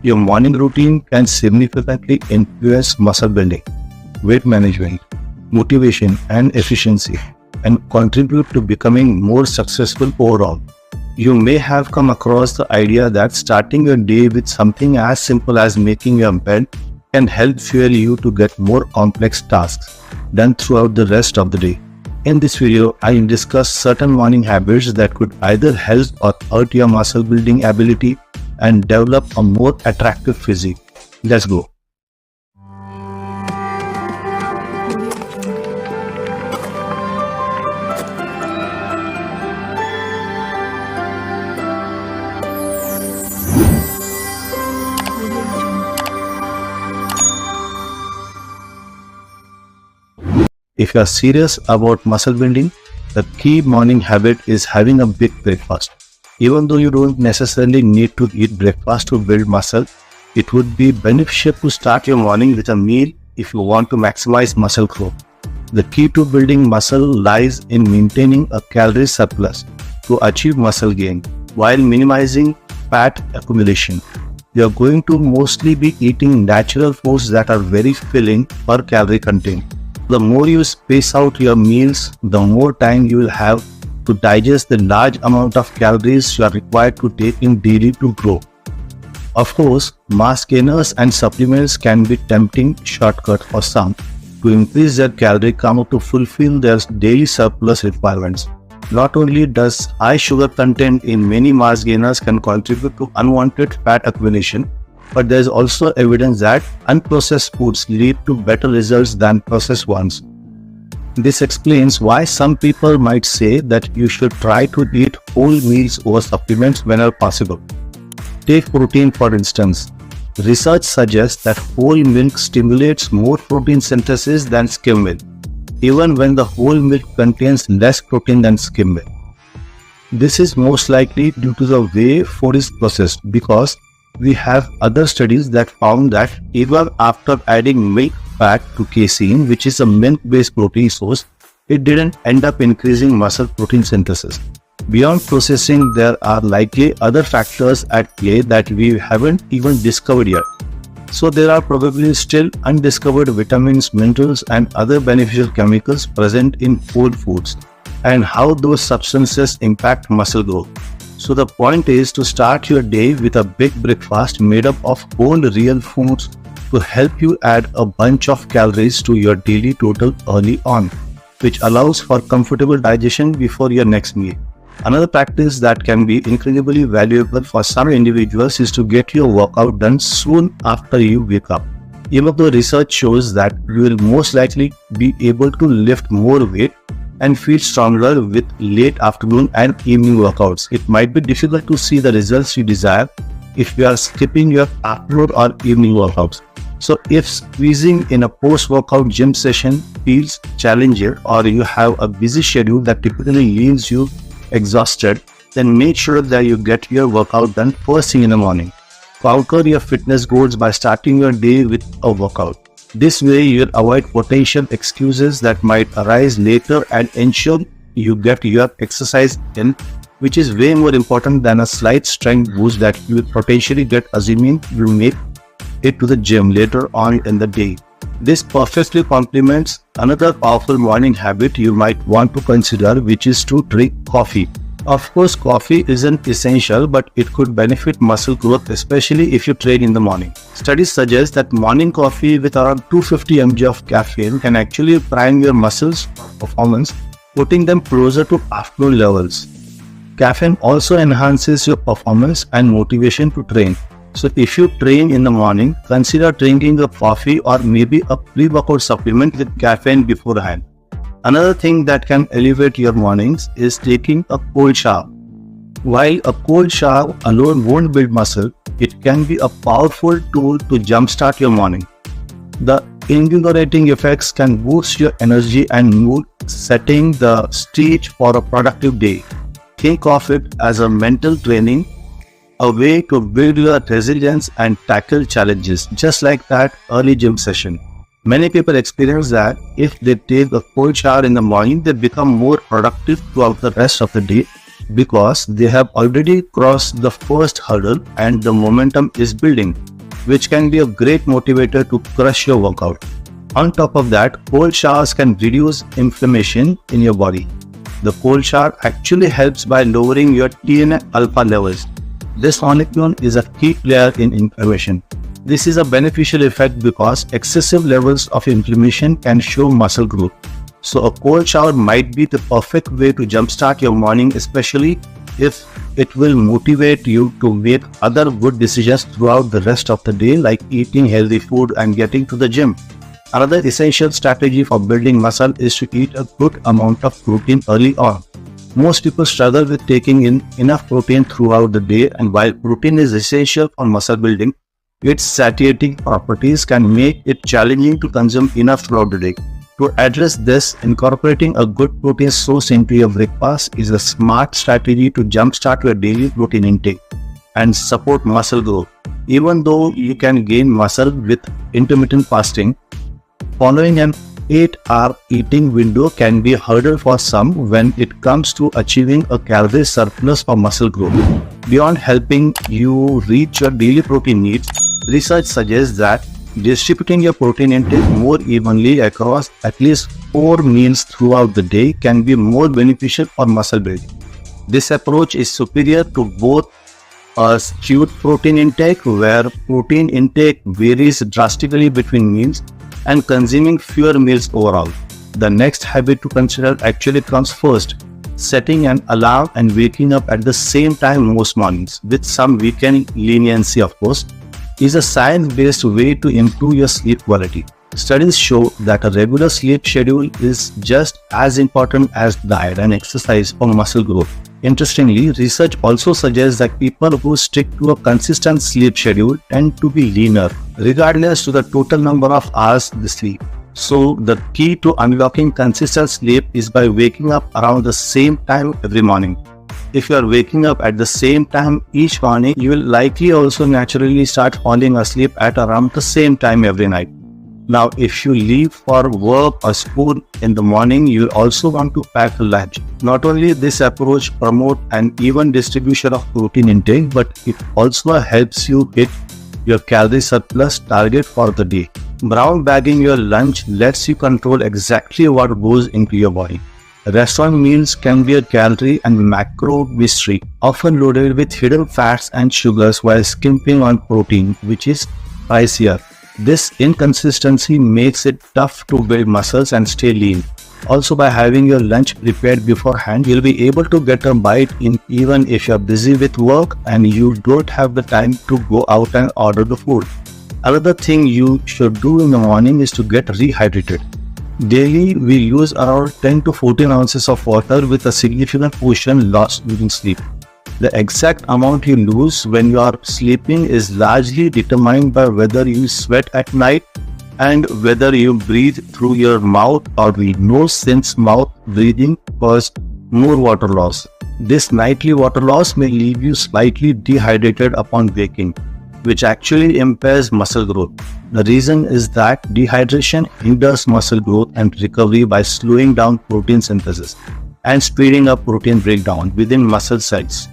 Your morning routine can significantly influence muscle building, weight management, motivation, and efficiency, and contribute to becoming more successful overall. You may have come across the idea that starting your day with something as simple as making your bed can help fuel you to get more complex tasks done throughout the rest of the day. In this video, I will discuss certain morning habits that could either help or hurt your muscle building ability and develop a more attractive physique. Let's go. If you are serious about muscle building, the key morning habit is having a big breakfast. Even though you don't necessarily need to eat breakfast to build muscle, it would be beneficial to start your morning with a meal if you want to maximize muscle growth. The key to building muscle lies in maintaining a calorie surplus to achieve muscle gain while minimizing fat accumulation. You are going to mostly be eating natural foods that are very filling per calorie content. The more you space out your meals, the more time you will have to digest the large amount of calories you are required to take in daily to grow. Of course, mass gainers and supplements can be tempting shortcut for some to increase their calorie count to fulfill their daily surplus requirements. Not only does high sugar content in many mass gainers can contribute to unwanted fat accumulation, but there is also evidence that unprocessed foods lead to better results than processed ones. This explains why some people might say that you should try to eat whole meals over supplements whenever possible. Take protein for instance. Research suggests that whole milk stimulates more protein synthesis than skim milk, even when the whole milk contains less protein than skim milk. This is most likely due to the way food is processed, because we have other studies that found that even after adding milk fat to casein, which is a milk-based protein source, it didn't end up increasing muscle protein synthesis. Beyond processing, there are likely other factors at play that we haven't even discovered yet. So there are probably still undiscovered vitamins, minerals, and other beneficial chemicals present in whole foods, and how those substances impact muscle growth. So the point is to start your day with a big breakfast made up of whole real foods to help you add a bunch of calories to your daily total early on, which allows for comfortable digestion before your next meal. Another practice that can be incredibly valuable for some individuals is to get your workout done soon after you wake up. Even though research shows that you will most likely be able to lift more weight and feel stronger with late afternoon and evening workouts, it might be difficult to see the results you desire if you are skipping your afternoon or evening workouts. So if squeezing in a post-workout gym session feels challenging, or you have a busy schedule that typically leaves you exhausted, then make sure that you get your workout done first thing in the morning. Conquer your fitness goals by starting your day with a workout. This way you'll avoid potential excuses that might arise later and ensure you get your exercise in, which is way more important than a slight strength boost that you will potentially get assuming you make it to the gym later on in the day. This perfectly complements another powerful morning habit you might want to consider, which is to drink coffee. Of course, coffee isn't essential, but it could benefit muscle growth, especially if you train in the morning. Studies suggest that morning coffee with around 250 mg of caffeine can actually prime your muscles performance, putting them closer to afternoon levels. Caffeine also enhances your performance and motivation to train. So if you train in the morning, consider drinking a coffee or maybe a pre-workout supplement with caffeine beforehand. Another thing that can elevate your mornings is taking a cold shower. While a cold shower alone won't build muscle, it can be a powerful tool to jumpstart your morning. The invigorating effects can boost your energy and mood, setting the stage for a productive day. Think of it as a mental training, a way to build your resilience and tackle challenges, just like that early gym session. Many people experience that if they take a cold shower in the morning, they become more productive throughout the rest of the day because they have already crossed the first hurdle and the momentum is building. which can be a great motivator to crush your workout. On top of that, cold showers can reduce inflammation in your body. The cold shower actually helps by lowering your TNF-alpha levels. This molecule is a key player in inflammation. This is a beneficial effect because excessive levels of inflammation can show muscle growth. So a cold shower might be the perfect way to jumpstart your morning, especially if it will motivate you to make other good decisions throughout the rest of the day, like eating healthy food and getting to the gym. Another essential strategy for building muscle is to eat a good amount of protein early on. Most people struggle with taking in enough protein throughout the day, and while protein is essential for muscle building, its satiating properties can make it challenging to consume enough throughout the day. To address this, incorporating a good protein source into your breakfast is a smart strategy to jumpstart your daily protein intake and support muscle growth. Even though you can gain muscle with intermittent fasting, following an 8-hour eating window can be a hurdle for some when it comes to achieving a calorie surplus for muscle growth. Beyond helping you reach your daily protein needs, research suggests that distributing your protein intake more evenly across at least 4 meals throughout the day can be more beneficial for muscle building. This approach is superior to both a skewed protein intake, where protein intake varies drastically between meals, and consuming fewer meals overall. The next habit to consider actually comes first: setting an alarm and waking up at the same time most mornings, with some weekend leniency of course, is a science-based way to improve your sleep quality. Studies show that a regular sleep schedule is just as important as diet and exercise for muscle growth. Interestingly, research also suggests that people who stick to a consistent sleep schedule tend to be leaner, regardless to the total number of hours they sleep. So the key to unlocking consistent sleep is by waking up around the same time every morning. If you are waking up at the same time each morning, you will likely also naturally start falling asleep at around the same time every night. Now, if you leave for work or school in the morning, you will also want to pack a lunch. Not only this approach promotes an even distribution of protein intake, but it also helps you hit your calorie surplus target for the day. Brown bagging your lunch lets you control exactly what goes into your body. Restaurant meals can be a calorie and macro mystery, often loaded with hidden fats and sugars while skimping on protein, which is pricier. This inconsistency makes it tough to build muscles and stay lean. Also, by having your lunch prepared beforehand, you'll be able to get a bite in even if you're busy with work and you don't have the time to go out and order the food. Another thing you should do in the morning is to get rehydrated. Daily, we use around 10 to 14 ounces of water, with a significant portion lost during sleep. The exact amount you lose when you are sleeping is largely determined by whether you sweat at night and whether you breathe through your mouth or the nose, since mouth breathing causes more water loss. This nightly water loss may leave you slightly dehydrated upon waking, which actually impairs muscle growth. The reason is that dehydration hinders muscle growth and recovery by slowing down protein synthesis and speeding up protein breakdown within muscle cells.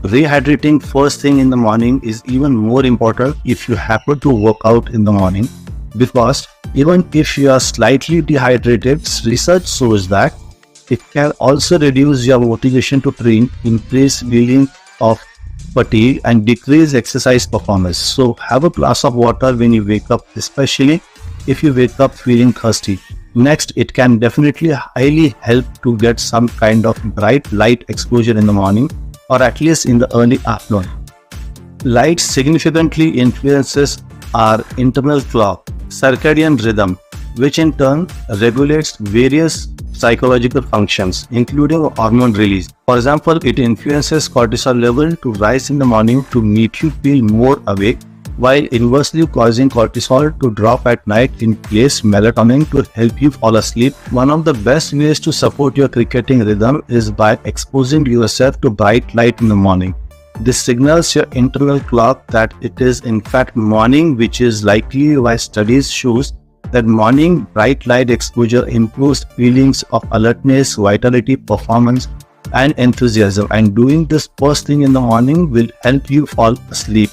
Rehydrating first thing in the morning is even more important if you happen to work out in the morning, because even if you are slightly dehydrated, research shows that it can also reduce your motivation to train, increase feeling of fatigue, and decrease exercise performance. So have a glass of water when you wake up, especially if you wake up feeling thirsty. Next, it can definitely highly help to get some kind of bright light exposure in the morning, or at least in the early afternoon. Light significantly influences our internal clock, circadian rhythm, which in turn regulates various psychological functions, including hormone release. For example, it influences cortisol level to rise in the morning to make you feel more awake, while inversely causing cortisol to drop at night in place melatonin to help you fall asleep. One of the best ways to support your cricketing rhythm is by exposing yourself to bright light in the morning. This signals your internal clock that it is in fact morning, which is likely why studies shows that morning bright light exposure improves feelings of alertness, vitality, performance, and enthusiasm, and doing this first thing in the morning will help you fall asleep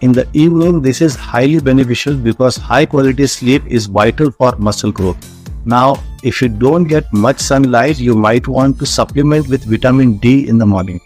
In the evening, this is highly beneficial because high quality sleep is vital for muscle growth. Now, if you don't get much sunlight, you might want to supplement with vitamin D in the morning.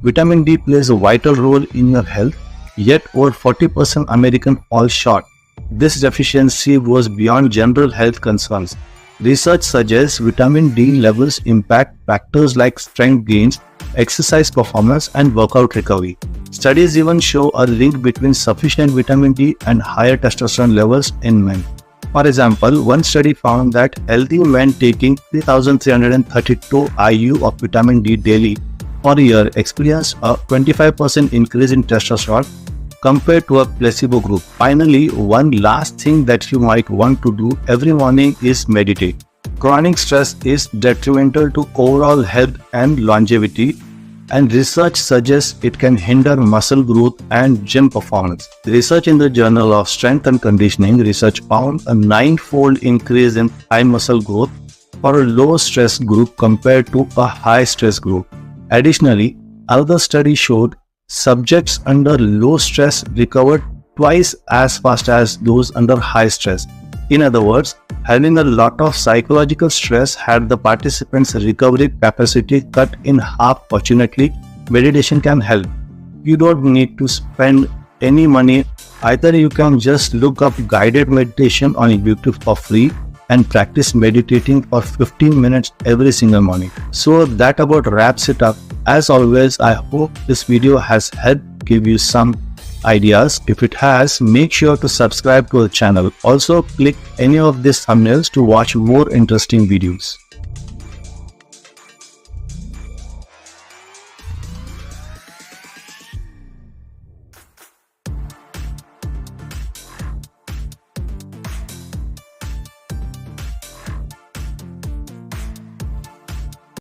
Vitamin D plays a vital role in your health, yet over 40% Americans fall short. This deficiency goes beyond general health concerns. Research suggests vitamin D levels impact factors like strength gains, exercise performance, and workout recovery. Studies even show a link between sufficient vitamin D and higher testosterone levels in men. For example, one study found that healthy men taking 3,332 IU of vitamin D daily for a year experienced a 25% increase in testosterone compared to a placebo group. Finally, one last thing that you might want to do every morning is meditate. Chronic stress is detrimental to overall health and longevity, and research suggests it can hinder muscle growth and gym performance. Research in the Journal of Strength and Conditioning research found a 9-fold increase in thigh muscle growth for a low stress group compared to a high stress group. Additionally, another study showed subjects under low stress recovered twice as fast as those under high stress. In other words, having a lot of psychological stress had the participants' recovery capacity cut in half. Fortunately, meditation can help. You don't need to spend any money. Either you can just look up guided meditation on YouTube for free and practice meditating for 15 minutes every single morning. So that about wraps it up. As always, I hope this video has helped give you some ideas. If it has, make sure to subscribe to the channel. Also, click any of these thumbnails to watch more interesting videos.